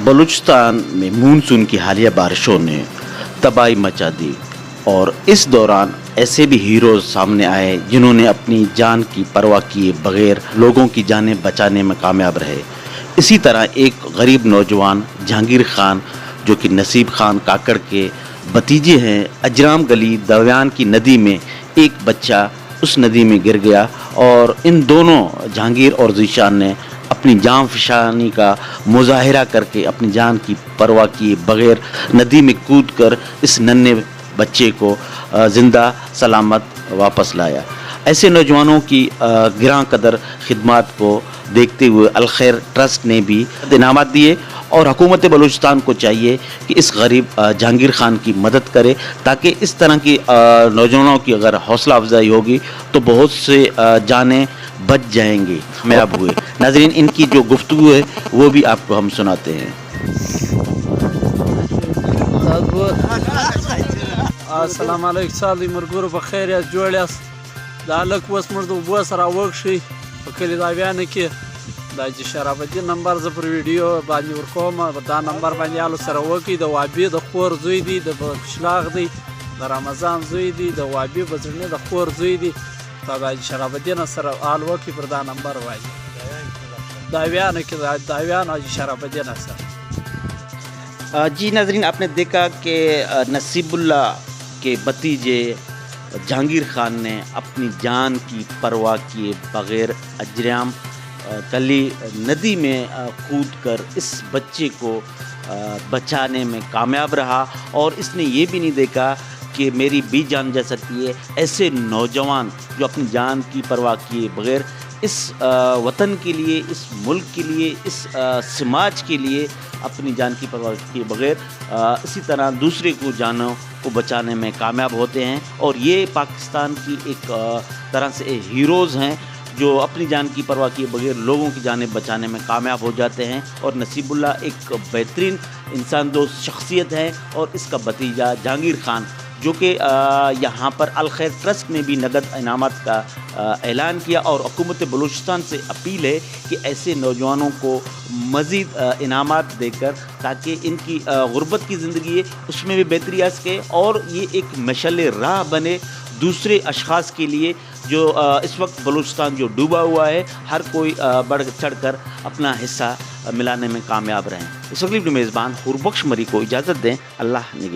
بلوچستان میں مونسون کی حالیہ بارشوں نے تباہی مچا دی اور اس دوران ایسے بھی ہیروز سامنے آئے جنہوں نے اپنی جان کی پرواہ کیے بغیر لوگوں کی جانیں بچانے میں کامیاب رہے۔ اسی طرح ایک غریب نوجوان جہانگیر خان جو کہ نصیب خان کاکڑ کے بھتیجے ہیں، اجرام گلی دویان کی ندی میں ایک بچہ اس ندی میں گر گیا اور ان دونوں جہانگیر اور ذیشان نے اپنی جان فشانی کا مظاہرہ کر کے اپنی جان کی پرواہ کیے بغیر ندی میں کود کر اس ننھے بچے کو زندہ سلامت واپس لایا۔ ایسے نوجوانوں کی گراں قدر خدمات کو دیکھتے ہوئے الخیر ٹرسٹ نے بھی انعامات دیے اور حکومت بلوچستان کو چاہیے کہ اس غریب جہانگیر خان کی مدد کرے تاکہ اس طرح کی نوجوانوں کی اگر حوصلہ افزائی ہوگی تو بہت سے جانیں بچ جائیں گے، کامیاب ہوئے۔ ناظرین، ان کی جو گفتگو ہے وہ بھی آپ کو ہم سناتے ہیں۔ السلام علیکم سالی مرګور په خیر یا جوړ یاست. دا هلک اوس موږ د اوبو سره وکښی په کلي داویانو کې دا چې شراب الدین نمبر زه پر ویډیو باندې ورکوم، دا نمبر باندې یالو سره وکړي. د وابي د خور زوی دی، د شلاغ دی، د رمضان زوی دی، د وابي بزرنې د خور زوی دی. دا شراب الدین سره آل وکړي پر دا نمبر باندې داویانو کې داویان حاجی شراب الدین سره. جی ناظرین، آپ نے دیکھا کہ نصیب اللہ کے بھتیجے جہانگیر خان نے اپنی جان کی پرواہ کیے بغیر اجرام کلی ندی میں کود کر اس بچے کو بچانے میں کامیاب رہا اور اس نے یہ بھی نہیں دیکھا کہ میری بھی جان جا سکتی ہے۔ ایسے نوجوان جو اپنی جان کی پرواہ کیے بغیر اس وطن کے لیے، اس ملک کے لیے، اس سماج کے لیے اپنی جان کی پرواہ کیے بغیر اسی طرح دوسرے کو جانوں کو بچانے میں کامیاب ہوتے ہیں اور یہ پاکستان کی ایک طرح سے ہیروز ہیں جو اپنی جان کی پرواہ کیے بغیر لوگوں کی جانیں بچانے میں کامیاب ہو جاتے ہیں۔ اور نصیب اللہ ایک بہترین انسان دوست شخصیت ہے اور اس کا بھتیجا جہانگیر خان جو کہ یہاں پر الخیر ٹرسٹ نے بھی نقد انعامات کا اعلان کیا اور حکومت بلوچستان سے اپیل ہے کہ ایسے نوجوانوں کو مزید انعامات دے کر تاکہ ان کی غربت کی زندگی ہے اس میں بھی بہتری آ سکے اور یہ ایک مشعل راہ بنے دوسرے اشخاص کے لیے جو اس وقت بلوچستان جو ڈوبا ہوا ہے، ہر کوئی بڑھ چڑھ کر اپنا حصہ ملانے میں کامیاب رہیں۔ اس وقت میزبان حور بخش مری کو اجازت دیں۔ اللہ نگہبان۔